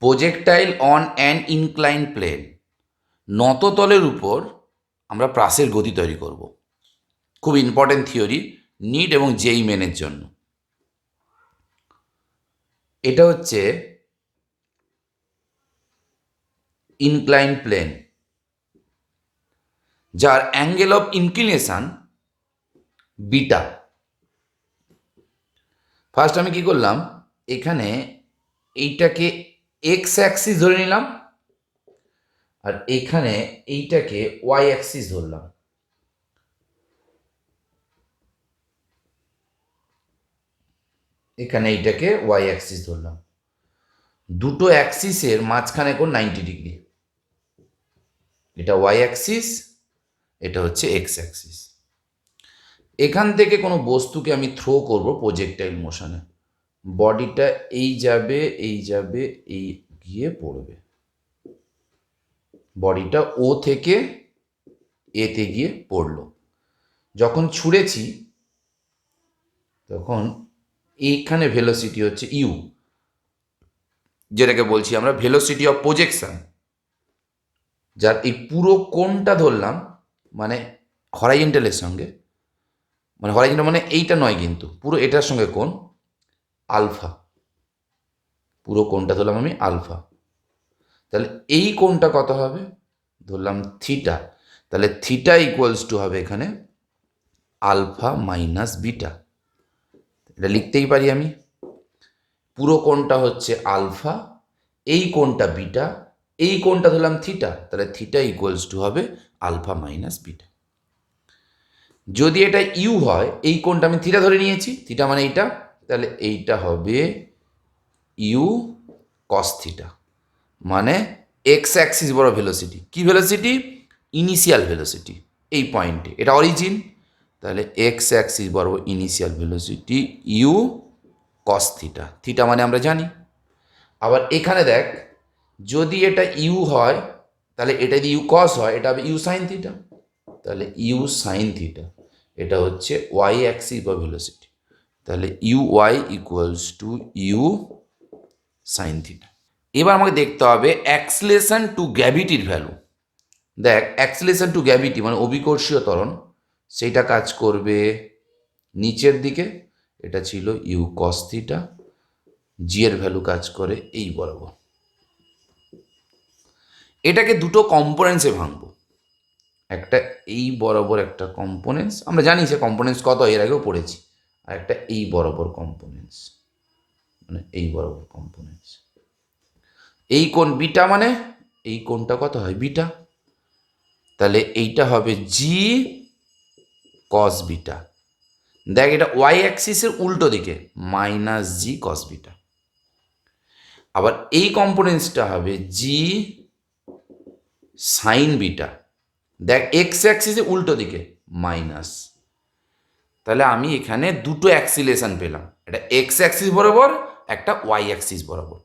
Projectile on an incline plane, নত তলের উপর আমরা প্রাসের গতি তৈরি করব। খুব ইম্পর্টেন্ট থিওরি, নিট এবং জেই মেনের জন্য। এটা হচ্ছে ইনক্লাইন প্লেন, যার angle of inclination beta. First আমি কি করলাম, এখানে এইটাকে এক্স অ্যাক্সিস ধরে নিলাম, আর এখানে এইটাকে ওয়াই অ্যাক্সিস ধরলাম। এখানে এইটাকে ওয়াই অ্যাক্সিস ধরলাম। দুটো অ্যাক্সিসের মাঝখানে কোণ 90 ডিগ্রি। এটা ওয়াই অ্যাক্সিস, এটা হচ্ছে এক্স অ্যাক্সিস। এখান থেকে কোনো বস্তুকে আমি থ্রো করব প্রজেক্টাইল মোশনে। বডিটা এই যাবে, এই যাবে, এই গিয়ে পড়বে। বডিটা ও থেকে এতে গিয়ে পড়লো। যখন ছুঁড়েছি তখন এইখানে ভেলোসিটি হচ্ছে ইউ, যেটাকে বলছি আমরা ভেলোসিটি অফ প্রজেকশন। যার এই পুরো কোণটা ধরলাম, মানে হরাইজন্টালের সঙ্গে, মানে হরাইজন্টাল মানে এইটা নয় কিন্তু, পুরো এটার সঙ্গে কোণ আলফা। পুরো কোণটা ধরলাম আমি আলফা। তাহলে এই কোণটা কত হবে, ধরলাম থিটা। তাহলে থিটা ইকুয়ালস টু হবে এখানে আলফা মাইনাস বিটা। এটা লিখতেই পারি আমি। পুরো কোণটা হচ্ছে আলফা, এই কোণটা বিটা, এই কোণটা ধরলাম থিটা, তাহলে থিটা ইকুয়ালস টু হবে আলফা মাইনাস বিটা। যদি এটা ইউ হয়, এই কোণটা আমি থিটা ধরে নিয়েছি, থিটা মানে এইটা, তাহলে এইটা হবে ইউ কস থিটা, মানে এক্স অ্যাক্সিস বড় ভেলোসিটি। কি ভেলোসিটি? Initial velocity. এই পয়েন্টে এটা অরিজিন, তাহলে এক্স অ্যাক্সিস বরাবর initial velocity u cos theta. Theta মানে আমরা জানি। আবার এখানে দেখ, যদি এটা ইউ হয় তাহলে এটা যদি ইউ কস হয়, এটা হবে ইউ সাইন থিটা। তাহলে ইউ সাইন থিটা, এটা হচ্ছে ওয়াই অ্যাক্সিস বা ভেলোসিটি। তাহলে u y equals to u sine theta. এবার আমাকে দেখতে হবে অ্যাক্সিলারেশন টু গ্র্যাভিটির ভ্যালু। দেখ, অ্যাক্সিলারেশন টু গ্র্যাভিটি মানে অভিকর্ষীয় ত্বরণ, সেইটা কাজ করবে নিচের দিকে, এটা ছিল ইউ কস থিটা। জি এর ভ্যালু কাজ করে এই বরাবর। এটাকে দুটো কম্পোনেন্টসে ভাঙবো। একটা এই বরাবর একটা কম্পোনেন্টস, আমরা জানি সে কম্পোনেন্টস কত, এর আগেও পড়েছি। আর একটা এই বরাবর কম্পোনেন্টস, মানে এই বরাবর কম্পোনেন্টস। এই কোণ বিটা, মানে এই কোণটা কত হয় বিটা, তাহলে এইটা হবে জি কস বিটা। দেখ, এটা ওয়াই অ্যাক্সিসের উল্টো দিকে, মাইনাস জি কস বিটা। আবার এই কম্পোনেন্টসটা হবে জি সাইন বিটা। দেখ, এক্স অ্যাক্সিসের উল্টো দিকে মাইনাস। তাহলে আমি এখানে দুটো অ্যাক্সিলেশন পেলাম, একটা এক্স অ্যাক্সিস বরাবর, একটা ওয়াই অ্যাক্সিস বরাবর।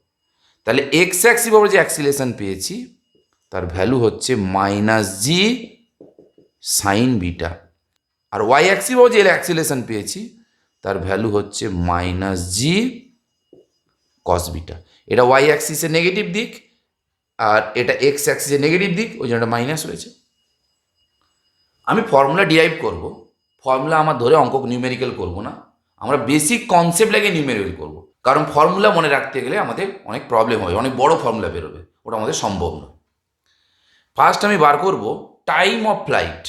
তাহলে এক্স অ্যাক্সিস বরাবর যে অ্যাক্সিলেশন পেয়েছি তার ভ্যালু হচ্ছে মাইনাস জি সাইন বিটা, আর ওয়াই অ্যাক্সিস বরাবর যে অ্যাক্সিলেশন পেয়েছি তার ভ্যালু হচ্ছে মাইনাস জি কস বিটা। এটা ওয়াই অ্যাক্সিসের নেগেটিভ দিক, আর এটা এক্স অ্যাক্সিসের নেগেটিভ দিক, ওই জন্য মাইনাস রয়েছে। আমি ফর্মুলা ডিরাইভ করব। ফর্মুলা আমার ধরে অঙ্ক নিউমেরিক্যাল করব না, আমরা বেসিক কনসেপ্ট লাগে নিউমেরিক্যাল করব। কারণ ফর্মুলা মনে রাখতে গেলে আমাদের অনেক প্রবলেম হয়, অনেক বড় ফর্মুলা বেরোবে, ওটা আমাদের সম্ভব নয়। ফার্স্ট আমি বার করব টাইম অফ ফ্লাইট।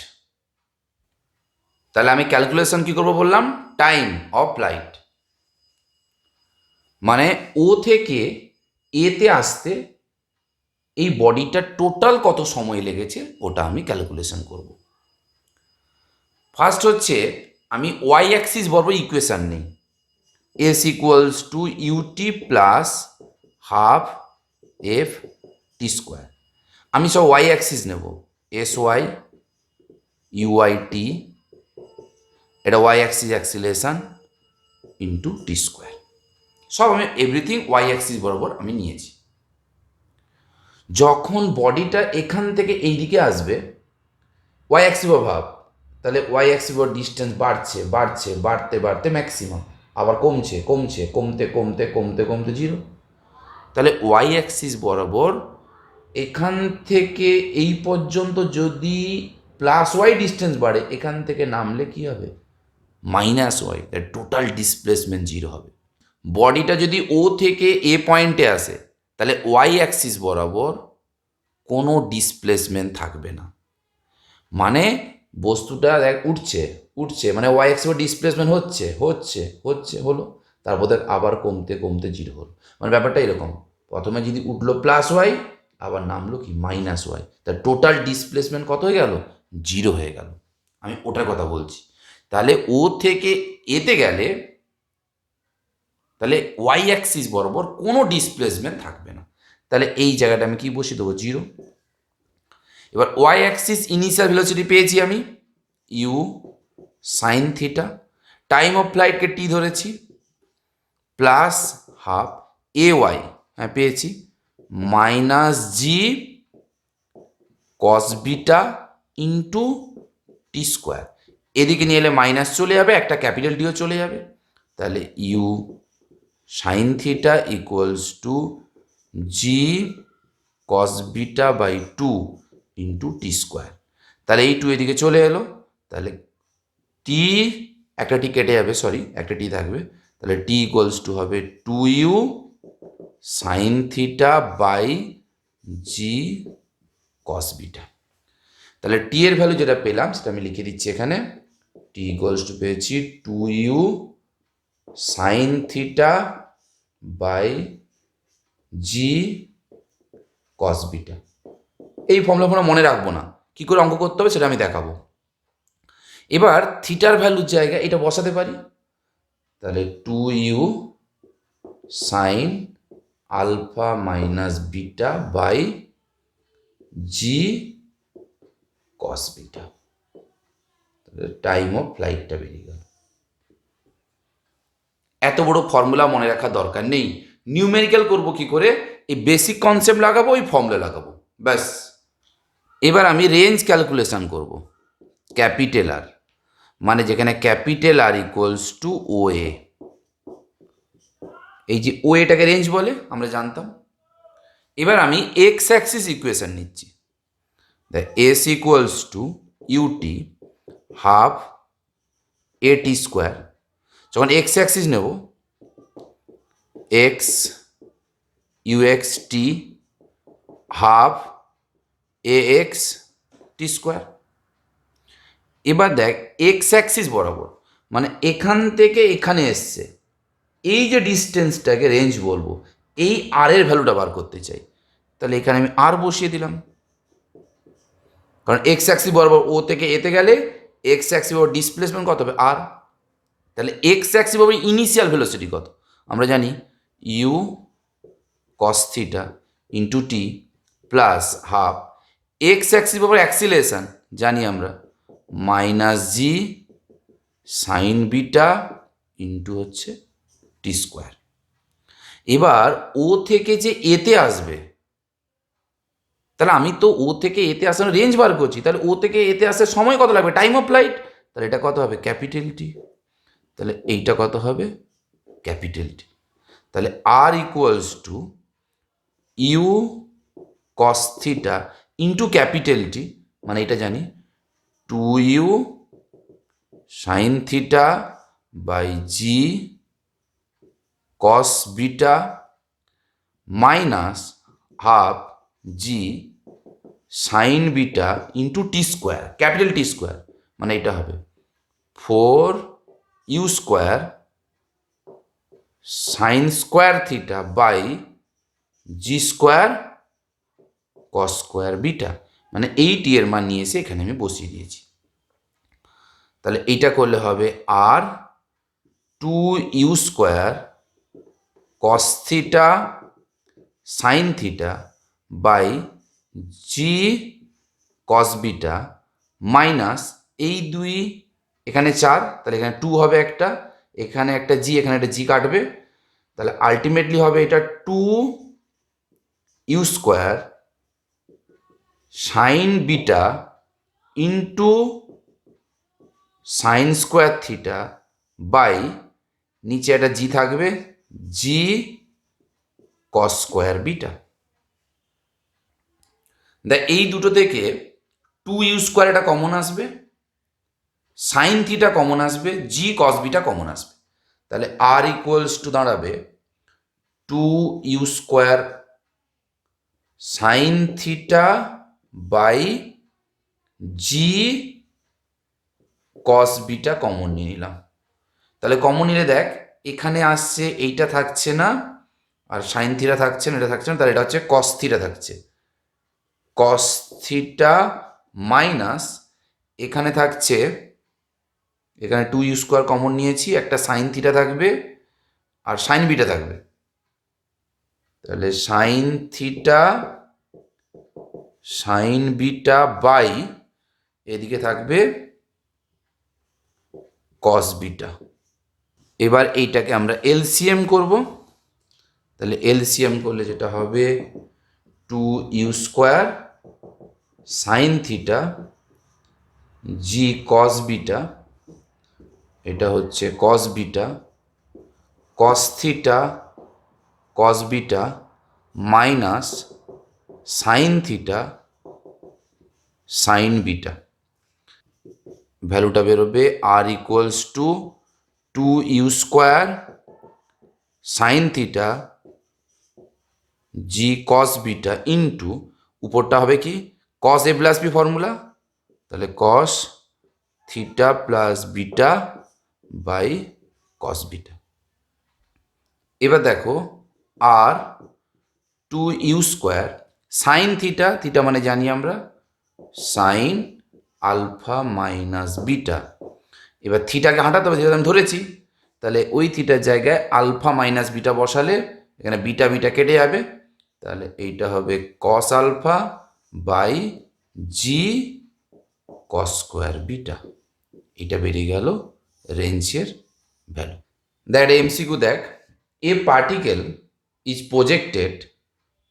তাহলে আমি ক্যালকুলেশন কি করব বললাম, টাইম অফ ফ্লাইট মানে ও থেকে এতে আসতে এই বডিটার টোটাল কত সময় লেগেছে ওটা আমি ক্যালকুলেশন করব। ফার্স্ট হচ্ছে আমি ওয়াই অ্যাক্সিস বরাবর ইকুয়েশান নিই, s equals to u t plus half f t square. আমি সব ওয়াই অ্যাক্সিস নেব, এস ওয়াই ইউআই টি, এটা ওয়াই অ্যাক্সিস অ্যাক্সিলেশন ইন্টু টি স্কোয়ার। সব আমি এভরিথিং ওয়াই অ্যাক্সিস বরাবর আমি নিয়েছি। যখন বডিটা এখান থেকে এই দিকে আসবে, ওয়াই অ্যাক্সিস ভাব, তাহলে ওয়াই অ্যাক্সিস ডিস্টেন্স বাড়ছে বাড়ছে বাড়তে বাড়তে ম্যাক্সিমাম, আবার কমছে কমছে কমতে কমতে কমতে কমতে জিরো। তাহলে ওয়াই অ্যাক্সিস বরাবর এখান থেকে এই পর্যন্ত যদি প্লাস ওয়াই ডিস্টেন্স বাড়ে, এখান থেকে নামলে কি হবে? Minus y, total displacement zero হবে। বডিটা যদি ও থেকে এ পয়েন্টে আসে, তাহলে ওয়াই অ্যাক্সিস বরাবর কোনো ডিসপ্লেসমেন্ট থাকবে না। মানে বস্তুটা দেখ উঠছে উঠছে, মানে ওয়াই অ্যাক্সিস ডিসপ্লেসমেন্ট হচ্ছে হচ্ছে হচ্ছে হলো, তারপর দেখ আবার কমতে কমতে জিরো হলো। মানে ব্যাপারটা এরকম, প্রথমে যদি উঠলো প্লাস ওয়াই, আবার নামলো কি মাইনাস ওয়াই, তার টোটাল ডিসপ্লেসমেন্ট কত হয়ে গেল? জিরো হয়ে গেল। আমি ওটার কথা বলছি। তাহলে ও থেকে এতে গেলে তাহলে ওয়াই অ্যাক্সিস বরাবর কোনো ডিসপ্লেসমেন্ট থাকবে না। তাহলে এই জায়গাটা আমি কি বসিয়ে দেবো? জিরো। এবার ওয়াই অ্যাক্সিস ইনিশিয়াল ভেলোসিটি পেয়েছি আমি u sine theta, time of ফ্লাইটকে টি ধরেছি, প্লাস হাফ এ ওয়াই, হ্যাঁ পেয়েছি, minus g cos beta into টি স্কোয়ার। এদিকে নিয়ে এলে মাইনাস চলে যাবে, একটা ক্যাপিটাল ডিও চলে যাবে। তাহলে u sine theta equals to g cos beta by two into T square. তাহলে এই টু এদিকে চলে এলো, তাহলে টি একটা টি কেটে যাবে, সরি একটা টি থাকবে, তাহলে টি ইকুয়ালস টু হবে two u sine theta by g cos beta. তাহলে টি এর ভ্যালু যেটা পেলাম সেটা আমি লিখে দিচ্ছি এখানে, টি ইকুয়ালস টু পেয়েছি two u sine theta by g cos beta. এই ফর্মুলা মনে রাখবো না, কি করে অঙ্ক করতে হবে সেটা আমি দেখাবো। এবার থিটার ভ্যালুর জায়গায় এটা বসাতে পারি, তাহলে two u sine alpha minus beta by g cos beta. তাহলে টাইম অফ ফ্লাইটটা বেরিয়ে গেল। এত বড় ফর্মুলা মনে রাখার দরকার নেই। নিউমেরিক্যাল করব কি করে? এই বেসিক কনসেপ্ট লাগাবো, ওই ফর্মুলা লাগাবো, ব্যাস। এবার আমি রেঞ্জ ক্যালকুলেশন করব, ক্যাপিটাল আর, মানে যেখানে ক্যাপিটাল আর ইকুয়ালস টু ও এ। এই যে ও এটাকে রেঞ্জ বলে আমরা জানতাম। এবার আমি এক্স অ্যাক্সিস ইকুয়েশন নিচ্ছি, s equals to u t half a t square. যখন এক্স অ্যাক্সিস নেব, x u x t half a x t square. এবার দেখ এক্স অ্যাক্সিস বরাবর, মানে এখান থেকে এখানে এসছে, এই যে ডিস্টেন্সটাকে রেঞ্জ বলবো, এই আর এর ভ্যালুটা বার করতে চাই, তাহলে এখানে আমি আর বসিয়ে দিলাম, কারণ এক্স অ্যাক্সিস বরাবর ও থেকে এতে গেলে এক্স অ্যাক্সিস বরাবর ডিসপ্লেসমেন্ট কত হবে? আর। তাহলে এক্স অ্যাক্সিস বরাবর ইনিশিয়াল ভেলোসিটি কত? আমরা জানি u cos theta into t plus half x axis বরাবর অ্যাক্সিলেশন জানি আমরা minus g sine beta into হচ্ছে টি স্কোয়ার। এবার ও থেকে যে এতে আসবে, তাহলে আমি তো ও থেকে এতে আসার রেঞ্জ বার করছি, তাহলে ও থেকে এতে আসার সময় কত লাগবে? Time of flight. তাহলে এটা কত হবে? Capital T. তাহলে এইটা কত হবে? Capital T. তাহলে R equals to u cos theta into capital T, মানে এটা জানি two u sine theta by g cos beta minus half g sine beta into T square, capital T square, মানে এটা হবে four u square sine square theta by g square cos square beta, মানে এই টি এর মান নিয়ে এসে এখানে আমি বসিয়ে দিয়েছি। তাহলে এইটা করলে হবে R two u square cos theta sine theta by g cos beta minus এই দুই এখানে চার, তাহলে এখানে টু হবে একটা, এখানে একটা জি, এখানে একটা জি কাটবে, তাহলে আলটিমেটলি হবে এটা two u square sine beta into sine square theta by নিচে একটা জি থাকবে জি কস স্কোয়ার বিটা। দেখ এই দুটো থেকে 2u স্কোয়ার এটা কমন আসবে, সাইন থিটা কমন আসবে, জি কস বিটা কমন আসবে। তাহলে আর ইকুয়ালস টু দাঁড়াবে 2u square sine theta by g cos beta common নিয়ে নিলাম। তাহলে কমন নিলে দেখ এখানে আসছে এইটা থাকছে না, আর সাইন থিটা থাকছে না, এটা থাকছে না, তাহলে এটা হচ্ছে কস থিটা থাকছে। কস থিটা মাইনাস এখানে থাকছে, এখানে 2u স্কোয়ার কমন নিয়েছি, একটা সাইন থিটা থাকবে আর সাইন বিটা থাকবে। তাহলে sine theta sine beta by এদিকে থাকবে কস বিটা। এবার এইটাকে আমরা এলসিএম করব। তাহলে এলসিএম করলে যেটা হবে 2u square sine theta g cos beta, এটা হচ্ছে cos beta, cos theta cos beta minus sine theta sine beta. ভ্যালুটা বেরোবে R equals to 2u square sine theta g cos beta into উপরটা হবে কি cos A plus B formula, তাহলে cos theta plus beta by cos beta. এবার দেখো R 2u square sine theta, theta মানে জানি আমরা সাইন আলফা মাইনাস বিটা। এবার থিটাকে হাঁটাতে হবে, যেহেতু আমি ধরেছি, তাহলে ওই থিটার জায়গায় আলফা মাইনাস বিটা বসালে এখানে বিটা বিটা কেটে যাবে, তাহলে এইটা হবে cos alpha by g cos square beta. এটা বেরিয়ে গেল রেঞ্জের ভ্যালু। দেখ এমসিকিউ দেখ, a particle is projected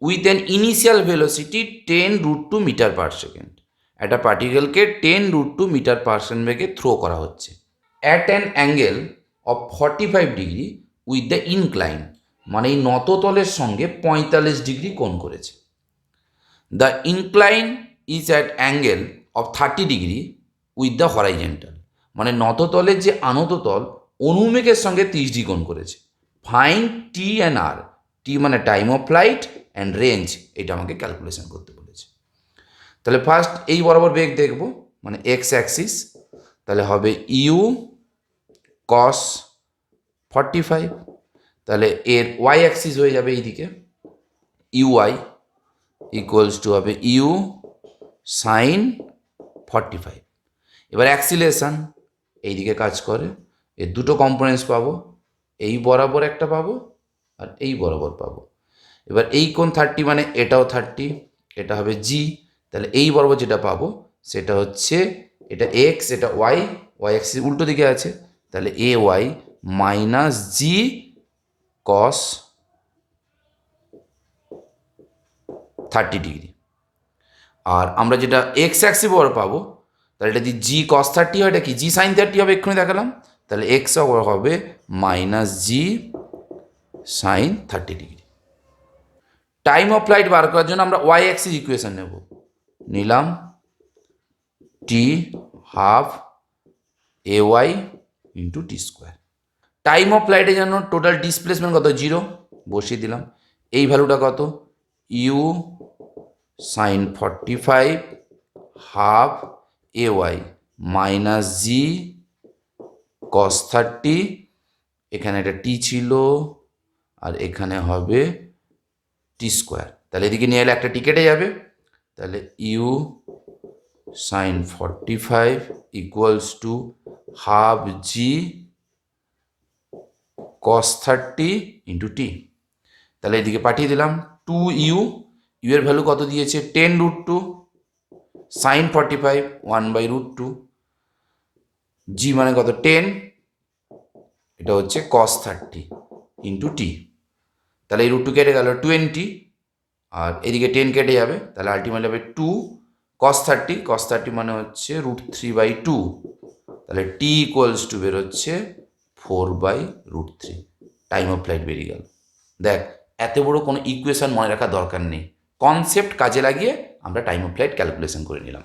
with an initial velocity 10√2 metre per second. একটা পার্টিকেলকে 10√2 মিটার পার সেকেন্ড বেগে থ্রো করা হচ্ছে at an angle of 45 degree with the incline, মানে এই নততলের সঙ্গে 45 ডিগ্রি কোণ করেছে। The incline is at angle of 30 degree with the horizontal, মানে নততলের যে আনততল অনুভূমিকের সঙ্গে 30 ডিগ্রি কোণ করেছে। ফাইন্ড টি অ্যান্ড আর, টি মানে time of flight and range, এটা আমাকে ক্যালকুলেশন করতে বলেছে। তাহলে ফার্স্ট এই বরাবর বেগ দেখব, মানে এক্স অ্যাক্সিস, তাহলে হবে ইউ কস 45, তাহলে এর ওয়াই অ্যাক্সিস হয়ে যাবে এইদিকে ইউআই ইকুয়ালস টু হবে ইউ সাইন 45। এবার অ্যাক্সিলেশন এইদিকে কাজ করে, এর দুটো কম্পোনেন্টস পাবো, এই বরাবর একটা পাবো আর এই বরাবর পাবো। এবার এই কোণ 30 মানে এটাও 30, এটা হবে জি, তাহলে এই বরাবর যেটা পাবো সেটা হচ্ছে এটা এক্স, এটা ওয়াই, ওয়াই অ্যাক্সিস উল্টো দিকে আছে, তাহলে এ y minus g cos 30 degree. আর আমরা যেটা এক্স অ্যাক্সিস বরাবর পাবো, তাহলে এটা যদি জি কস 30 হয়, এটা কি জি সাইন 30 হবে, এক্ষুনি দেখালাম, তাহলে এক্স হবে minus g sine 30 degree. Time of flight বার করার জন্য আমরা ওয়াই অ্যাক্সিস ইকুয়েশন নেব, নিলাম T half a y into T square. Time of ফ্লাইটের জন্য টোটাল ডিসপ্লেসমেন্ট কত, 0 বসিয়ে দিলাম। এই ভ্যালুটা কত, u sine 45 half a y minus g cos 30, এখানে একটা টি ছিল আর এখানে হবে টি স্কোয়ার, তাহলে এদিকে নিয়ে এলে একটা টি কেটে যাবে, তাহলে u sine 45 equals to half g cos 30 into T. তাহলে এদিকে পাঠিয়ে দিলাম 2u, ইউ এর ভ্যালু কত দিয়েছে 10√2, সাইন 45 1/√2, জি মানে কত 10, এটা হচ্ছে কস 30 ইন্টু টি। তাহলে এই √2 কেটে গেল 20, আর এদিকে 10 কেটে যাবে, তাহলে আলটিমেটলি হবে 2 কস 30, কস 30 মানে হচ্ছে √3/2, তাহলে টি ইকুয়ালস টু বেরোচ্ছে 4/√3। টাইম অফ ফ্লাইট বেরিয়ে গেল। দেখ এত বড় কোনো ইকুয়েশন মনে রাখার দরকার নেই, কনসেপ্ট কাজে লাগিয়ে আমরা টাইম অফ ফ্লাইট ক্যালকুলেশন করে নিলাম।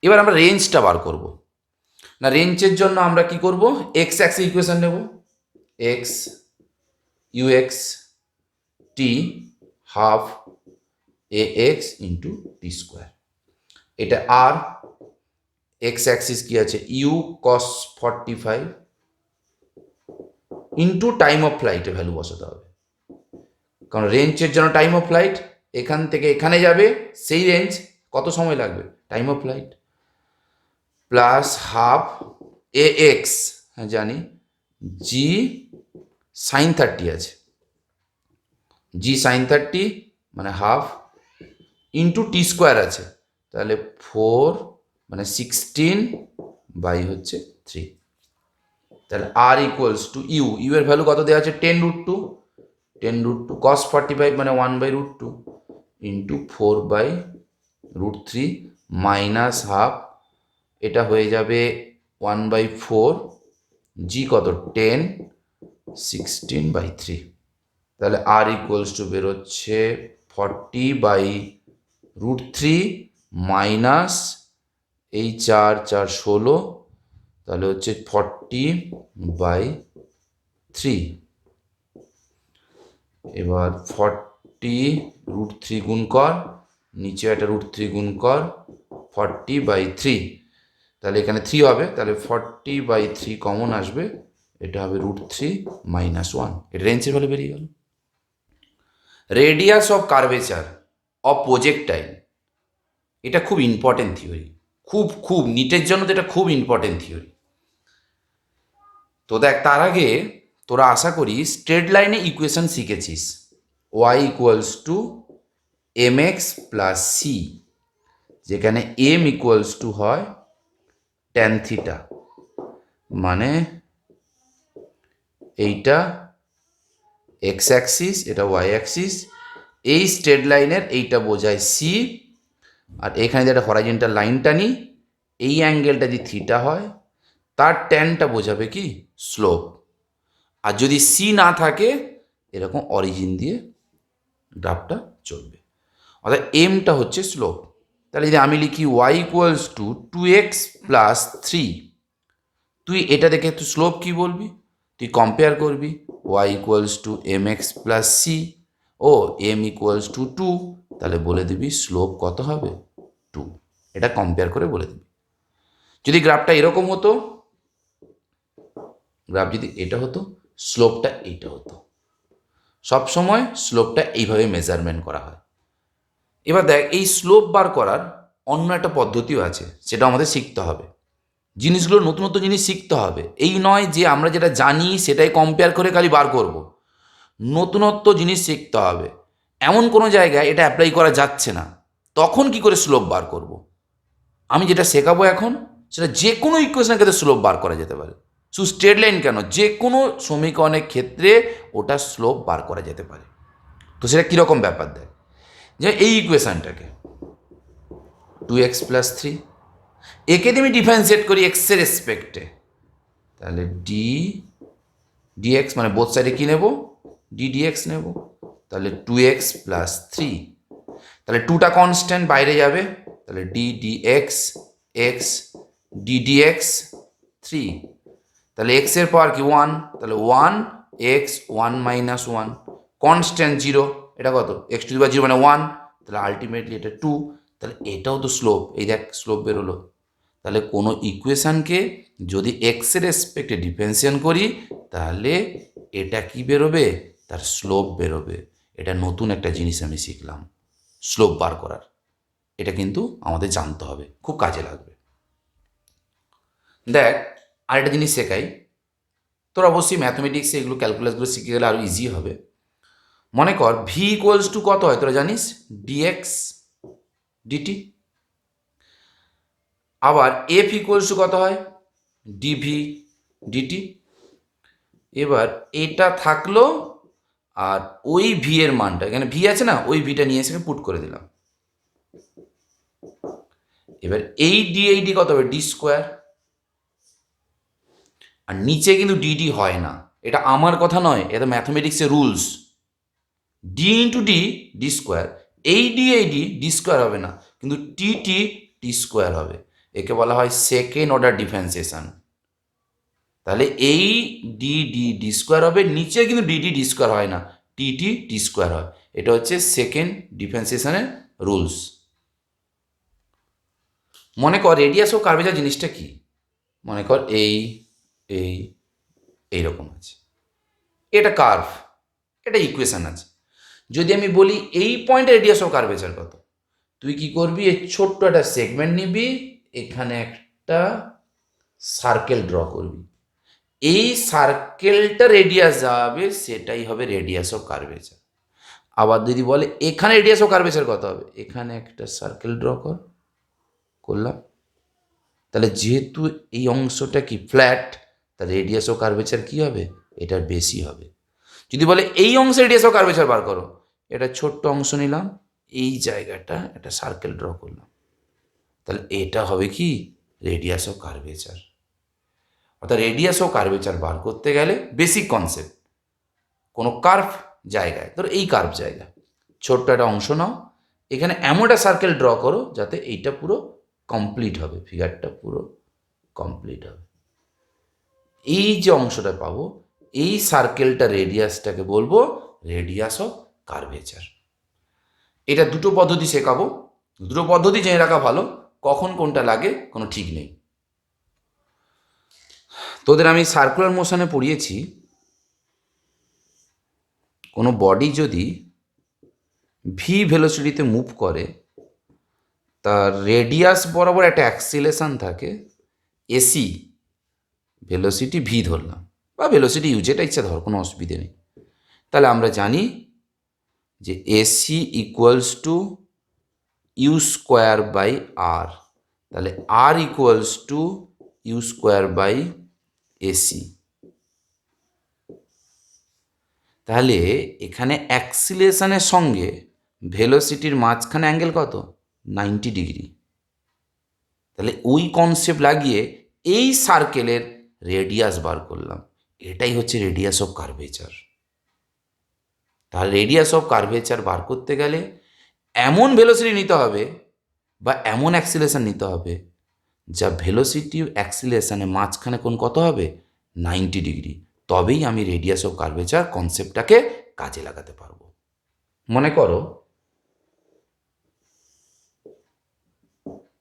এবার আমরা রেঞ্জটা বার করব। না, রেঞ্জের জন্য আমরা কি করব, এক্স অ্যাক্সিস ইকুয়েশন নেব, x u x t half a x into T square. এটা আর এক্স অ্যাক্সিস কি আছে, u cos 45 into time of ফ্লাইটে ভ্যালু বসাতে হবে, কারণ রেঞ্জের জন্য টাইম অফ ফ্লাইট এখান থেকে এখানে যাবে, সেই রেঞ্জ কত সময় লাগবে, time of flight, plus half a x, হ্যাঁ জানি, জি সাইন 30 আছে, জি সাইন 30 মানে হাফ ইন্টু টি স্কোয়ার আছে, তাহলে 4 মানে 16 বাই হচ্ছে 3। তাহলে R equals to you, you এর ভ্যালু কত দেওয়া আছে, 10√2, 10√2 cos 45 মানে 1/√2 ইন্টু 4/√3 মাইনাস হাফ, এটা হয়ে যাবে 1/4, জি কত 10, 16/3। তাহলে আর ইকুয়ালস টু বেরোচ্ছে 40/√3 মাইনাস এই 4 4 16, তাহলে হচ্ছে 40/3। এবার 40√3 গুণ কর, নিচে একটা √3 গুণ কর, 40/3, তাহলে এখানে 3 হবে, তাহলে 40/3 কমন আসবে, এটা হবে √3 মাইনাস 1, এটা রেঞ্জের ভ্যালু বেরিয়ে গেল। Radius of curvature of projectile, এটা খুব ইম্পর্টেন্ট থিওরি, খুব নিটের জন্য তো এটা খুব ইম্পর্টেন্ট থিওরি। তো দেখ, তার আগে তোরা আশা করি স্ট্রেট লাইনে ইকুয়েশন শিখেছিস, y equals to m x plus c, যেখানে এম ইকুয়ালস টু হয় ট্যান থিটা, মানে এইটা এক্স অ্যাক্সিস, এটা ওয়াই অ্যাক্সিস, এই স্ট্রেট লাইনের এইটা বোঝায় সি, আর এখানে যেটা হরাইজন্টাল লাইনটা নিই, এই অ্যাঙ্গেলটা যদি থিটা হয়, তার ট্যানটা বোঝাবে কি, স্লোপ। আর যদি সি না থাকে, এরকম অরিজিন দিয়ে গ্রাফটা চলবে, অর্থাৎ এমটা হচ্ছে স্লোপ। তাহলে যদি আমি লিখি Y equals two 2x plus 3, তুই এটা দেখে তুই স্লোপ কি বলবি, তুই কম্পেয়ার করবি y equals to m x plus c ও এম ইকুয়ালস টু 2, তাহলে বলে দিবি স্লোপ কত হবে, 2, এটা কম্পেয়ার করে বলে দিবি। যদি গ্রাফটা এরকম হতো, গ্রাফ যদি এটা হতো, স্লোপটা এইটা হতো, সবসময় স্লোপটা এইভাবে মেজারমেন্ট করা হয়। এবার দেখ, এই স্লোপ বার করার অন্য একটা পদ্ধতিও আছে, সেটা আমাদের শিখতে হবে, জিনিসগুলো নতুন নতুন জিনিস শিখতে হবে, এই নয় যে আমরা যেটা জানি সেটাই কম্পেয়ার করে খালি বার করব, নতুনত্ব জিনিস শিখতে হবে। এমন কোনো জায়গায় এটা অ্যাপ্লাই করা যাচ্ছে না, তখন কি করে স্লোপ বার করব, আমি যেটা শেখাবো এখন, সেটা যে কোনো ইকুয়েশনের ক্ষেত্রে স্লোপ বার করা যেতে পারে, শুধু স্ট্রেট লাইন কেন, যে কোনো সমীকরণের ক্ষেত্রে ওটা স্লোপ বার করা যেতে পারে। তো সেটা কীরকম ব্যাপার দেয়, যে এই ইকুয়েশনটাকে 2x প্লাস 3, একে আমি ডিফারেন্সিয়েট করি এক্সের রেসপেক্টে, তাহলে ডিএক্স মানে বোথ সাইডে কী নেব, ডিএক্স নেব, তাহলে 2x প্লাস 3, তাহলে 2টা কনস্ট্যান্ট বাইরে যাবে, তাহলে ডিএক্স এক্স ডিএক্স 3, তাহলে এক্স এর পাওয়ার কি 1, তাহলে 1x 1 মাইনাস 1, কনস্ট্যান্ট 0, এটা কত x টু দি পাওয়ার 0 মানে 1, তাহলে আলটিমেটলি এটা 2, তাহলে এটাও তো স্লোপ, এই দেখ স্লোপ বেরোলো। তাহলে কোনো ইকুয়েশানকে যদি এক্সের রেসপেক্টে ডিফারেন্সিয়েট করি, তাহলে এটা কি বেরোবে, তার স্লোপ বেরোবে। এটা নতুন একটা জিনিস আমি শিখলাম, স্লোপ বার করার, এটা কিন্তু আমাদের জানতে হবে, খুব কাজে লাগবে। দেখ, আরেকটা জিনিস শেখাই, তোর অবশ্যই ম্যাথমেটিক্সে এগুলো ক্যালকুলাসগুলো শিখে গেলে আরও ইজি হবে। মনে কর ভি ইকুয়ালস টু কত হয় তোরা জানিস, ডিএক্স ডিটি, আবার এফ ইকুয়ালস টু কত হয়, ডিভি ডিটি। এবার এটা থাকলো, আর ওই ভি এর মানটা, এখানে ভি আছে না, ওই ভিটা নিয়ে এসে পুট করে দিলাম। এবার এই ডি কত হবে, ডি স্কোয়ার, আর নিচে কিন্তু ডিডি হয় না, এটা আমার কথা নয়, এটা ম্যাথমেটিক্সের rules, d into d d square, এই ডি স্কোয়ার হবে না, কিন্তু টি স্কোয়ার হবে। একে বলা হয় সেকেন্ড অর্ডার ডিফারেন্সিয়েশন। তাহলে এই ডি স্কোয়ার হবে, নিচে কিন্তু ডি স্কোয়ার হয় না, টি স্কোয়ার হয়। এটা হচ্ছে সেকেন্ড ডিফারেন্সিয়েশনের রুলস। মনে কর রেডিয়াস ও কার্ভেচার জিনিসটা কি, মনে কর এই এই এইরকম আছে, এটা কার্ভ, এটা ইকুয়েশন আছে। যদি আমি বলি এই পয়েন্টে রেডিয়াস ও কার্ভেচার কত, তুই কি করবি, এই ছোট্ট একটা সেগমেন্ট নিবি, এখানে একটা সার্কেল ড্র করবি, এই সার্কেলটা রেডিয়াস যাবে, সেটাই হবে রেডিয়াস অফ কার্ভেচার। আবার যদি বলে এখানে রেডিয়াস অফ কার্ভেচার কত হবে, এখানে একটা সার্কেল ড্র করলাম, তাহলে যেহেতু এই অংশটা কি ফ্ল্যাট, তার রেডিয়াস অফ কার্ভেচার কি হবে, এটার বেশি হবে। যদি বলে এই অংশে রেডিয়াস অফ কার্ভেচার বার করো, এটা ছোট্ট অংশ নিলাম, এই জায়গাটা একটা সার্কেল ড্র করলাম, তাহলে এটা হবে কি রেডিয়াস অফ কার্ভেচার। অর্থাৎ রেডিয়াস অফ কার্ভেচার বার করতে গেলে বেসিক কনসেপ্ট, কোনো কার্ভ জায়গায়, ধরো এই কার্ভ জায়গা, ছোট্ট একটা অংশ নাও, এখানে এমন একটা সার্কেল ড্র করো যাতে এইটা পুরো কমপ্লিট হবে, ফিগারটা পুরো কমপ্লিট হবে। এই যে অংশটা পাবো, এই সার্কেলটা রেডিয়াসটাকে বলবো রেডিয়াস অফ কার্ভেচার। এটা দুটো পদ্ধতি শেখাবো, দুটো পদ্ধতি জেনে রাখা ভালো, কখন কোনটা লাগে কোনো ঠিক নেই। তোদের আমি সার্কুলার মোশনে পড়িয়েছি, কোনো বডি যদি ভি ভেলোসিটিতে মুভ করে, তার রেডিয়াস বরাবর একটা অ্যাক্সিলেশন থাকে, এসি ভেলোসিটি ভি ধরলাম, বা ভেলোসিটি ইউ, যেটা ইচ্ছা ধর, কোনো অসুবিধে নেই। তাহলে আমরা জানি যে a c equals to u square by R, তাহলে R equals to u square by a c. তাহলে এখানে অ্যাক্সিলেশনের সঙ্গে ভেলোসিটির মাঝখানে অ্যাঙ্গেল কত, 90 ডিগ্রি। তাহলে ওই কনসেপ্ট লাগিয়ে এই সার্কেলের রেডিয়াস বার করলাম, এটাই হচ্ছে রেডিয়াস অফ কার্ভেচার। তাহলে রেডিয়াস অফ কার্ভেচার বার করতে গেলে এমন ভেলোসিটি নিতে হবে বা এমন অ্যাক্সিলেশন নিতে হবে যা ভেলোসিটি অ্যাক্সিলেশনের মাঝখানে কোণ কত হবে, 90 ডিগ্রি, তবেই আমি রেডিয়াস অফ কার্ভেচার কনসেপ্টটাকে কাজে লাগাতে পারবো। মনে করো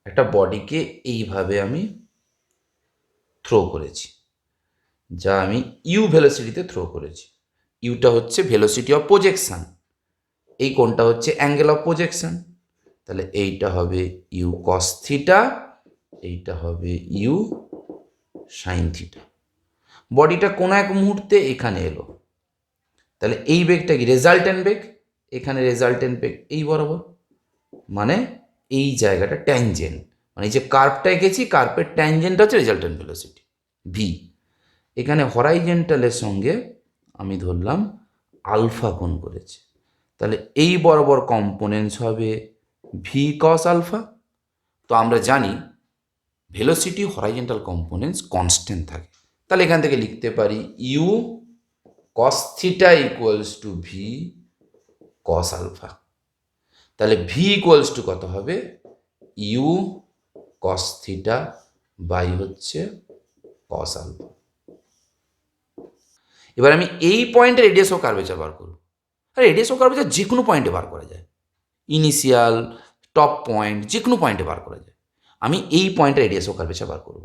একটা বডিকে এইভাবে আমি থ্রো করেছি, যা আমি ইউ ভেলোসিটিতে থ্রো করেছি। ইউটা হচ্ছে ভেলোসিটি অফ প্রজেকশন, এই কোণটা হচ্ছে অ্যাঙ্গেল অফ প্রজেকশন, তাহলে এইটা হবে ইউ কস থিটা, এইটা হবে ইউ সাইন থিটা। বডিটা কোনো এক মুহূর্তে এখানে এলো, তাহলে এই বেগটা কি রেজাল্টেন্ট বেগ, এখানে রেজাল্টেন্ট বেগ এই বরাবর, মানে এই জায়গাটা ট্যানজেন্ট, মানে এই যে কার্ভটা এঁকেছি, কার্ভের ট্যানজেন্টটা হচ্ছে রেজাল্টেন্ট ভেলোসিটি ভি। এখানে হরাইজেন্টালের সঙ্গে আমি ধরলাম আলফা কোণ করেছে, তাহলে এই বরাবর কম্পোনেন্টস হবে ভি কস আলফা। তো আমরা জানি ভেলোসিটি হরাইজেন্টাল কম্পোনেন্টস কনস্ট্যান্ট থাকে, তাহলে এখান থেকে লিখতে পারি u cos theta equals to v cos alpha. তাহলে ভি ইকুয়ালস টু কত হবে, ইউ কস থিটা বাই হচ্ছে কস আলফা। এবার আমি এই পয়েন্টে রেডিয়াস অফ কার্ভেচার বার করব। আর রেডিয়াস অফ কার্ভেচার যে কোনো পয়েন্টে বার করা যায়, ইনিশিয়াল টপ পয়েন্ট যে কোনো পয়েন্টে বার করা যায়। আমি এই পয়েন্টে রেডিয়াস অফ কার্ভেচার বার করব।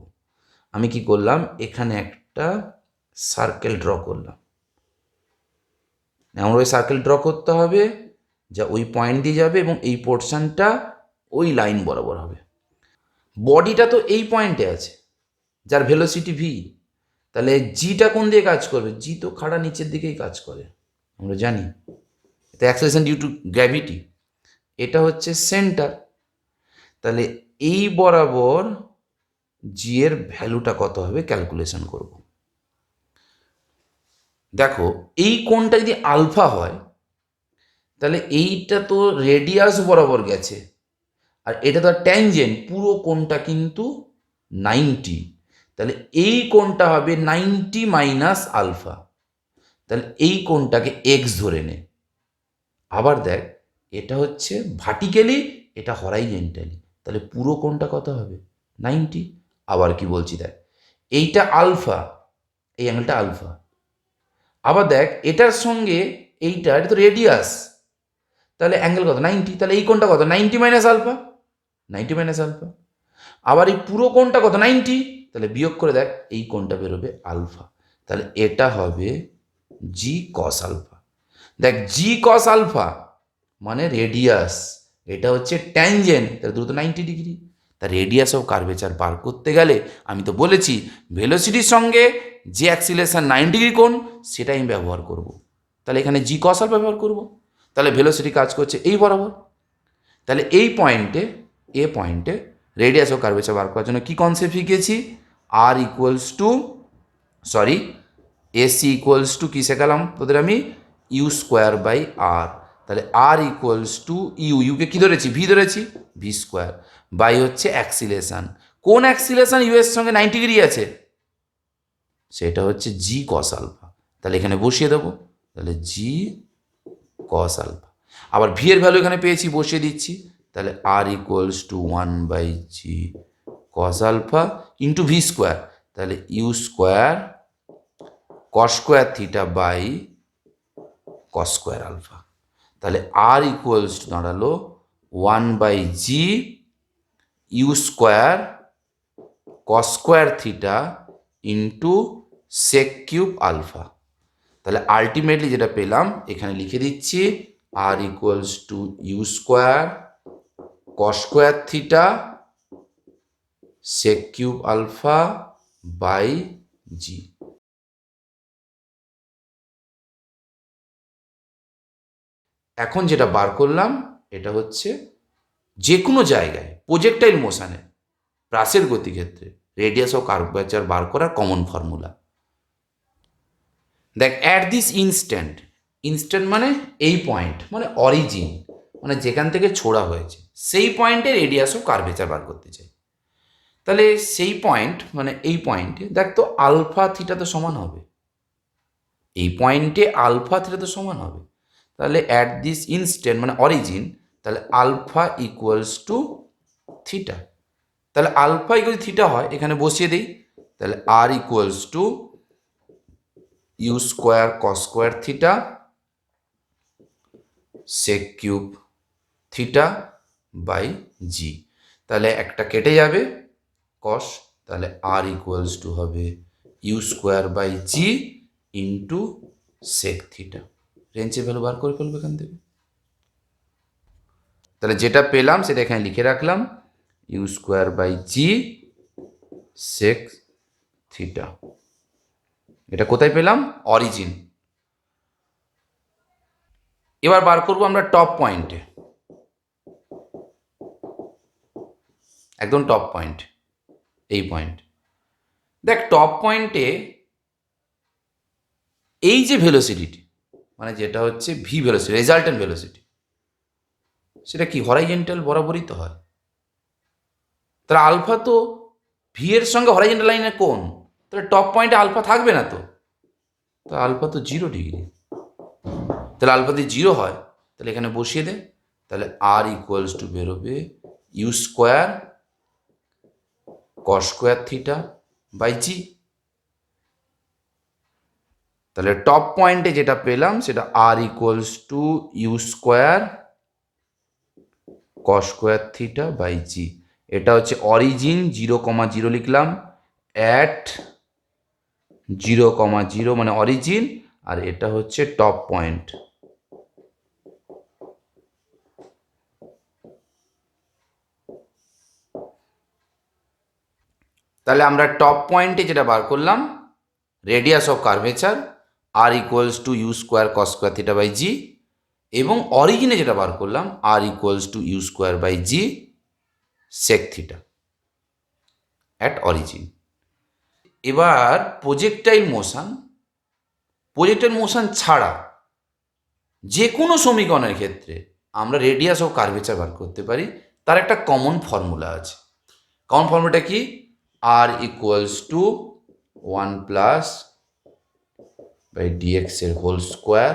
আমি কি করলাম, এখানে একটা সার্কেল ড্র করলাম, এমন ওই সার্কেল ড্র করতে হবে যা ওই পয়েন্ট দিয়ে যাবে এবং এই পোর্শনটা ওই লাইন বরাবর হবে। বডিটা তো এই পয়েন্টে আছে, যার ভেলোসিটি ভি, তাহলে জিটা কোন দিয়ে কাজ করবে, জি তো খাড়া নিচের দিকেই কাজ করে, আমরা জানি, এটা অ্যাক্সেলারেশন ডিউ টু গ্র্যাভিটি। এটা হচ্ছে সেন্টার, তাহলে এই বরাবর জি এর ভ্যালুটা কত হবে ক্যালকুলেশন করব। দেখো এই কোণটা যদি আলফা হয়, তাহলে এইটা তো রেডিয়াস বরাবর গেছে, আর এটা তো ট্যানজেন্ট, পুরো কোণটা কিন্তু 90, তাহলে এই কোণটা হবে 90 মাইনাস আলফা, তাহলে এই কোণটাকে এক্স ধরে নে, আবার দেখ এটা হচ্ছে ভার্টিক্যালি, এটা হরাইজেন্টালি, তাহলে পুরো কোণটা কত হবে? 90। আবার কি বলছি দেখ, এইটা আলফা, এই অ্যাঙ্গেলটা আলফা। আবার দেখ এটার সঙ্গে এইটা, এটা তো রেডিয়াস, তাহলে অ্যাঙ্গেল কত? 90। তাহলে এই কোণটা কত? 90 মাইনাস আলফা, 90 মাইনাস আলফা। আবার এই পুরো কোণটা কত? 90। তাহলে বিয়োগ করে দেখ, এই কোণটা বেরোবে আলফা, তাহলে এটা হবে জি কস আলফা। দেখ জি কস আলফা মানে রেডিয়াস, এটা হচ্ছে ট্যানজেন্ট, তাহলে দ্রুত 90 ডিগ্রি। তা রেডিয়াস অফ কার্ভেচার বার করতে গেলে আমি তো বলেছি ভেলোসিটির সঙ্গে যে অ্যাক্সিলারেশন 90 ডিগ্রি কোণ সেটাই আমি ব্যবহার করব। তাহলে এখানে জি কস আলফা ব্যবহার করব, তাহলে ভেলোসিটি কাজ করছে এই বরাবর। তাহলে এই পয়েন্টে, এ পয়েন্টে রেডিয়াস অফ কার্ভেচার বার করার জন্য কী কনসেপ্ট শিখেছি? R equals to, sorry, a c equals to কী শেখালাম তোদের আমি? U square by R. তাহলে আর ইকুয়ালস টু ইউ, ইউকে কী ধরেছি? ভি ধরেছি, ভি স্কোয়ার বাই হচ্ছে অ্যাক্সিলেশন। কোন অ্যাক্সিলেশন ইউ এর সঙ্গে 90 ডিগ্রি আছে? সেটা হচ্ছে জি কস আলফা। তাহলে এখানে বসিয়ে দেবো, তাহলে জি কস আলফা। আবার ভি এর ভ্যালু এখানে পেয়েছি, বসিয়ে দিচ্ছি, তাহলে আর ইকুয়ালস টু 1/জি cos alpha into v square, তাহলে u square cos square theta by cos square alpha. তাহলে আর ইকুয়ালস টু দাঁড়ালো 1/জি u square cos square theta into sec cube alpha. তাহলে আলটিমেটলি যেটা পেলাম এখানে লিখে দিচ্ছি, R equals to u square cos square theta sec cube alpha by জি। এখন যেটা বার করলাম এটা হচ্ছে যে কোনো জায়গায় প্রজেক্টাইল মোশনে প্রাসের গতিক্ষেত্রে রেডিয়াস অফ কার্ভেচার বার করার কমন ফর্মুলা। দেখ অ্যাট দিস ইনস্ট্যান্ট, ইনস্ট্যান্ট মানে এই পয়েন্ট, মানে অরিজিন, মানে যেখান থেকে ছোড়া হয়েছে সেই পয়েন্টে রেডিয়াস অফ কার্ভেচার বার করতে চাই। তাহলে সেই পয়েন্ট মানে এই পয়েন্টে দেখ তো আলফা থিটা তো সমান হবে, এই পয়েন্টে আলফা থিটা তো সমান হবে। তাহলে অ্যাট দিস ইনস্ট্যান্ট মানে অরিজিন, তাহলে আলফা ইকুয়ালস টু থিটা। তাহলে আলফা ইকুয়াল থিটা হয়, এখানে বসিয়ে দিই, তাহলে R equals to u square cos square theta sec cube theta by g. তাহলে একটা কেটে যাবে কস, তাহলে আর ইকুয়ালস টু হবে u square by g into sec theta. রেঞ্জের ভ্যালু বার করে ফেলবো এখান থেকে। তাহলে যেটা পেলাম সেটা এখানে লিখে রাখলাম, u square by g sec theta. এটা কোথায় পেলাম? অরিজিন। এবার বার করবো আমরা টপ পয়েন্টে, একদম টপ পয়েন্ট, এই পয়েন্ট। দেখ টপ পয়েন্টে এই যে ভেলোসিটিটি মানে যেটা হচ্ছে ভি ভেলোসিটি, রেজাল্টেন্ট ভেলোসিটি, সেটা কি হরাইজেন্টাল বরাবরই তো হয়। তাহলে আলফা তো ভি এর সঙ্গে হরাইজেন্টাল লাইনের কোণ, তাহলে টপ পয়েন্টে আলফা থাকবে না তো, তাহলে আলফা তো 0 ডিগ্রি। তাহলে আলফা যদি 0 হয় তাহলে এখানে বসিয়ে দে, তাহলে আর ইকুয়ালস টু বেরোবে u square cos square theta by g. তাহলে টপ পয়েন্টে যেটা পেলাম সেটা R equals to u square cos square theta by g. এটা হচ্ছে অরিজিন, 0,0 লিখলাম, অ্যাট 0,0 মানে অরিজিন, আর এটা হচ্ছে টপ পয়েন্ট। তাহলে আমরা টপ পয়েন্টে যেটা বার করলাম radius of curvature R equals to u square cos square theta by g, এবং অরিজিনে যেটা বার করলাম R equals to u square by g sec theta at origin. এবার প্রজেক্টাইল মোশন ছাড়া যে কোনো সমীকরণের ক্ষেত্রে আমরা রেডিয়াস অফ কার্ভেচার বার করতে পারি, তার একটা কমন ফর্মুলা আছে। কমন ফর্মুলাটা কি? R equals to 1 plus by dx এর হোল স্কোয়ার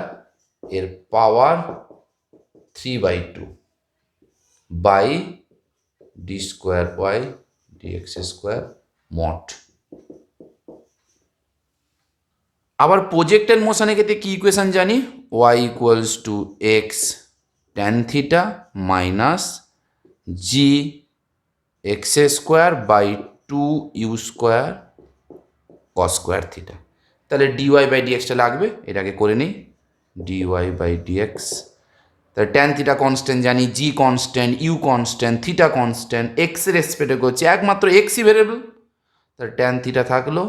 এর power 3/2 by d square y dx square mod. আবার প্রজেক্টেড মোশনের ক্ষেত্রে কি ইকুয়েশন জানি, y equals to x tan theta minus g x square by 2u square cos square theta. তাহলে dy by ডিএক্সটা লাগবে, এটাকে করে নিই ডিওয়াই বাই ডিএক্স। তাহলে ট্যান থিটা কনস্ট্যান্ট জানি, g constant, u constant, theta constant, x এর রেসপেক্টে করছে, একমাত্র এক্সই ভেরিয়েবল। তাহলে ট্যান থিটা থাকলো,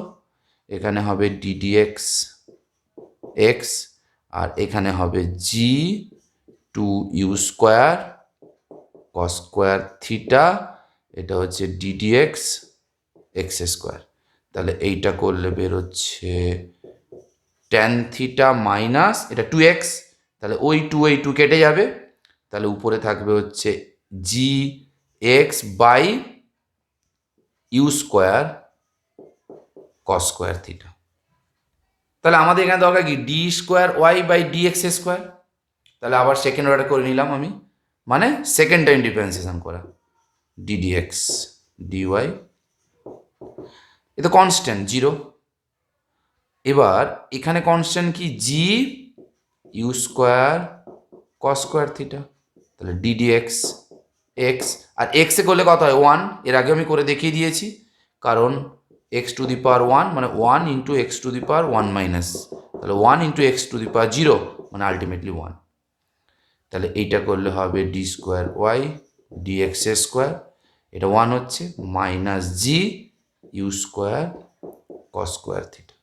এখানে হবে ডিডিএক্স এক্স, আর এখানে হবে জি 2u square cos square theta, এটা হচ্ছে ডিডিএক্স এক্স স্কোয়ার। তাহলে এইটা করলে বেরোচ্ছে ট্যান থিটা মাইনাস এটা 2x, তাহলে ওই 2 কেটে যাবে, তাহলে উপরে থাকবে হচ্ছে g x by u square cos square theta. তাহলে আমাদের এখানে দরকার কি, d square y by d x square. তাহলে আবার সেকেন্ড অর্ডার করে নিলাম আমি, মানে সেকেন্ড টাইম ডিফারেন্সিয়েশন করা, ডিডিএক্স ডিওয়াই, এ তো কনস্ট্যান্ট 0। এবার এখানে কনস্ট্যান্ট কি, g u square cos square theta, তাহলে ডিডিএক্স এক্স, আর এক্সে করলে কত হয় 1, এর আগে আমি করে দেখিয়ে দিয়েছি, কারণ এক্স টু দি পাওয়ার 1 মানে 1 into x to the power 1 minus, তাহলে 1 into x to the power 0 মানে আলটিমেটলি 1। তাহলে এইটা করলে হবে d square y d x square, এটা 1 হচ্ছে, minus g u square cos square theta.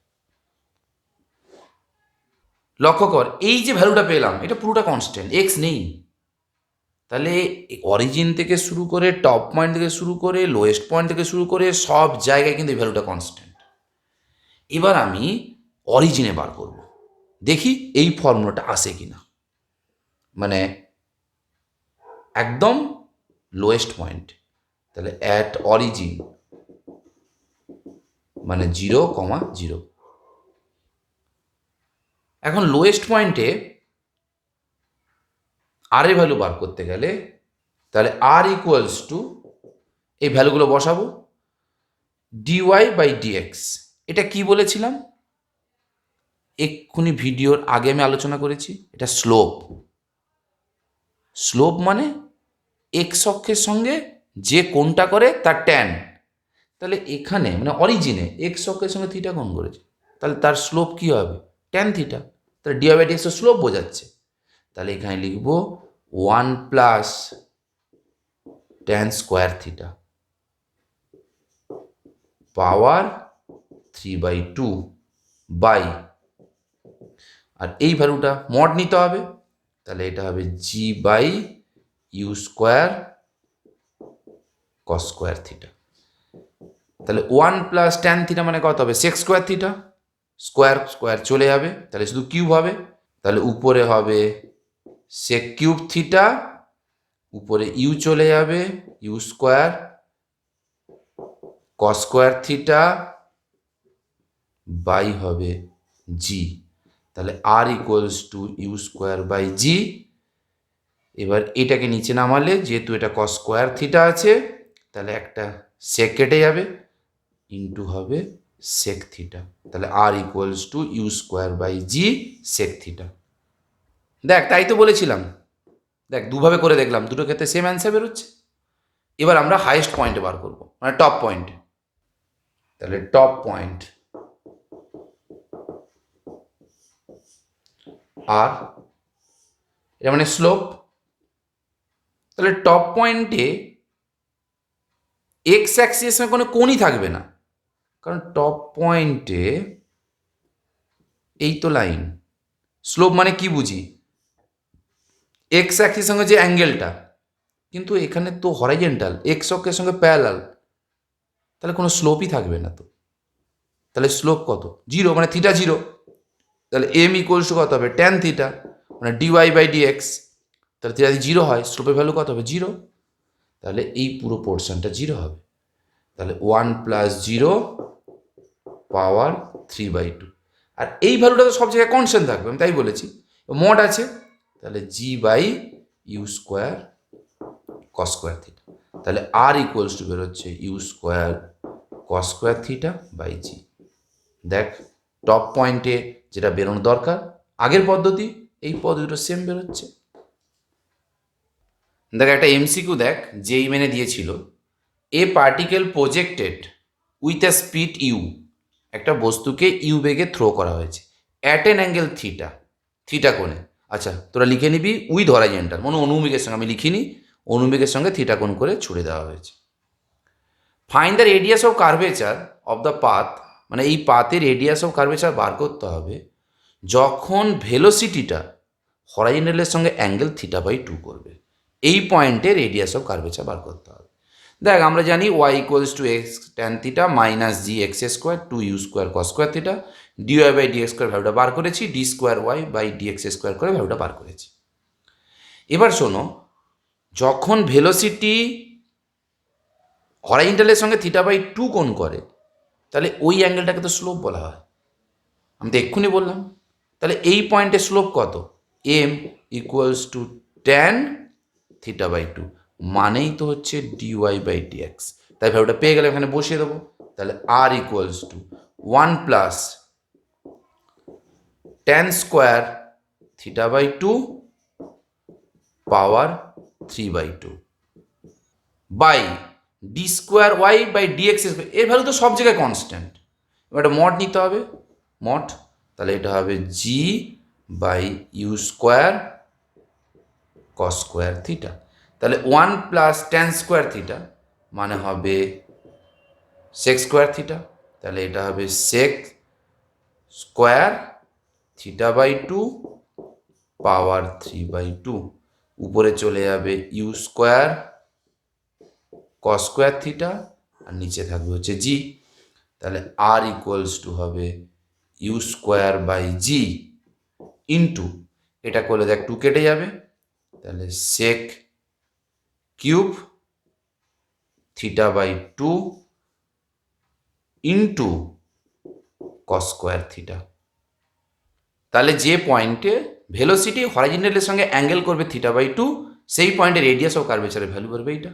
লক্ষ্য কর এই যে ভ্যালুটা পেলাম এটা পুরোটা কনস্ট্যান্ট, এক্স নেই। তাহলে অরিজিন থেকে শুরু করে টপ পয়েন্ট থেকে শুরু করে লোয়েস্ট পয়েন্ট থেকে শুরু করে সব জায়গায় কিন্তু এই ভ্যালুটা কনস্ট্যান্ট। এবার আমি অরিজিনে বার করব, দেখি এই ফর্মুলাটা আসে কিনা, মানে একদম লোয়েস্ট পয়েন্ট। তাহলে অ্যাট অরিজিন মানে 0,0। এখন লোয়েস্ট পয়েন্টে আর এর ভ্যালু বার করতে গেলে তাহলে আর ইকুয়ালস টু এই ভ্যালুগুলো বসাবো, ডিওয়াই বাই ডিএক্স। এটা কি বলেছিলাম এক্ষুনি ভিডিওর আগে আমি আলোচনা করেছি, এটা স্লোপ। স্লোপ মানে এক্স অক্ষের সঙ্গে যে কোণটা করে তার ট্যান। তাহলে এখানে মানে অরিজিনে এক্স অক্ষের সঙ্গে থিটা কোণ করেছে, তাহলে তার স্লোপ কি হবে, ট্যান থিটা। তাহলে ডিওয়াই বাই ডিএক্স স্লোপ বোঝাচ্ছে, তাহলে এখানে লিখব 1 plus tan square theta power 3/2 by, আর এই ভ্যালুটা মড নিতে হবে, তাহলে এটা হবে g by u square cos square theta. তাহলে 1 প্লাস ট্যান থিটা মানে কত হবে, sec square theta, square square চলে যাবে, তাহলে শুধু কিউব হবে। তাহলে উপরে হবে সেক কিউব থিটা, উপরে ইউ চলে যাবে, u square cos square theta by হবে জি। তাহলে R equals to u square by g. এবার এটাকে নিচে নামালে যেহেতু এটা কস স্কোয়ার থিটা আছে, তাহলে একটা সেক কেটে যাবে, ইন্টু হবে সেক থিটা। তাহলে R equals to u square by g sec theta. দেখ তাই তো বলেছিলাম, দেখ দুভাবে করে দেখলাম, দুটো ক্ষেত্রে সেম অ্যান্সার বেরোচ্ছে। এবার আমরা হাইয়েস্ট পয়েন্টে বার করবো, মানে টপ পয়েন্টে। তাহলে টপ পয়েন্ট আর এটা মানে স্লোপ। তাহলে টপ পয়েন্টে এক্স অ্যাক্সিসের সঙ্গে কোনো কোণই থাকবে না, কারণ টপ পয়েন্টে এই তো লাইন। স্লোপ মানে কি বুঝি, এক্স অ্যাক্সিসের সঙ্গে যে অ্যাঙ্গেলটা, কিন্তু এখানে তো হরাইজেন্টাল, এক্স অক্ষের সঙ্গে প্যারালাল, তাহলে কোনো স্লোপই থাকবে না তো। তাহলে স্লোপ কত, 0, মানে থিটা 0। তাহলে এম ইকুয়ালস টু কত হবে, ট্যান থিটা, মানে ডিওয়াই বাই ডিএক্স। তাহলে থিটা যদি 0 হয় স্লোপের ভ্যালু কত হবে, 0। তাহলে এই পুরো পোর্শনটা 0 হবে। তাহলে 1 প্লাস 0 পাওয়ার 3/2, আর এই ভ্যালুটা তো সব জায়গায় কনস্ট্যান্ট থাকবে, আমি তাই বলেছি, মড আছে, তাহলে g by u square cos square theta. তাহলে আর ইকুয়ালস টু বেরোচ্ছে u square cos square theta by g. দেখ টপ পয়েন্টে যেটা বেরোনো দরকার আগের পদ্ধতি, এই পদ্ধতিটা সেম বেরোচ্ছে। দেখ একটা এমসিকিউ দেখ, যেই মেনে দিয়েছিল, a particle projected with a speed u, একটা বস্তুকে ইউ বেগে থ্রো করা হয়েছে at an angle theta, theta কোণে। আচ্ছা তোরা লিখে নিবি উইথ হরাইজন্টাল, মানে অনুভূমিকের সঙ্গে, আমি লিখিনি, অনুভূমিকের সঙ্গে থিটা কোণ করে ছুড়ে দেওয়া হয়েছে। Find the radius of curvature of the path, মানে এই পাথের রেডিয়াস অফ কার্ভেচার বার করতে হবে যখন ভেলোসিটিটা হরাইজন্টালের সঙ্গে অ্যাঙ্গেল থিটা বাই 2 করবে। এই পয়েন্টে রেডিয়াস অফ কার্ভেচার বার করতে হবে। দেখ আমরা জানি y equals to x tan theta minus g x square two u square cos square theta, d y by dx square ভ্যালুটা বার করেছি, d square y by dx square করে ভ্যালুটা বার করেছি। এবার শোনো, যখন ভেলোসিটি হরাইজন্টালের সঙ্গে থিটা বাই 2 কোণ করে, তাহলে ওই অ্যাঙ্গেলটাকে তো স্লোপ বলা হয়, আমি তো এক্ষুনি বললাম। তাহলে এই পয়েন্টে স্লোপ কত? M equals to tan theta by 2, মানেই তো হচ্ছে ডিওয়াই বাই ডিএক্স। তাই ভ্যালুটা পেয়ে গেলে এখানে বসিয়ে দেবো। তাহলে R equals to 1 plus tan square theta by 2 power 3/2 by d square y by dx square. এর ভ্যালু তো সব জায়গায় কনস্ট্যান্ট, এবার একটা মড নিতে হবে, মড। তাহলে এটা হবে g by u square cos square theta. তাহলে 1 প্লাস ট্যান স্কোয়ার থিটা মানে হবে সেক স্কোয়ার থিটা। তাহলে এটা হবে sec square theta by 2 power 3/2, উপরে চলে যাবে u square cos square theta আর নিচে থাকবে হচ্ছে জি। তাহলে আর ইকুয়ালস টু হবে u square by g into, এটা করলে দেখ 2 কেটে যাবে, তাহলে sec cube theta by 2 into cos square theta. তাহলে যে পয়েন্টে ভেলোসিটি হরাইজন্টালের সঙ্গে অ্যাঙ্গেল করবে থিটা বাই 2, সেই পয়েন্টে রেডিয়াস অফ কার্ভেচারের ভ্যালু করবে এইটা।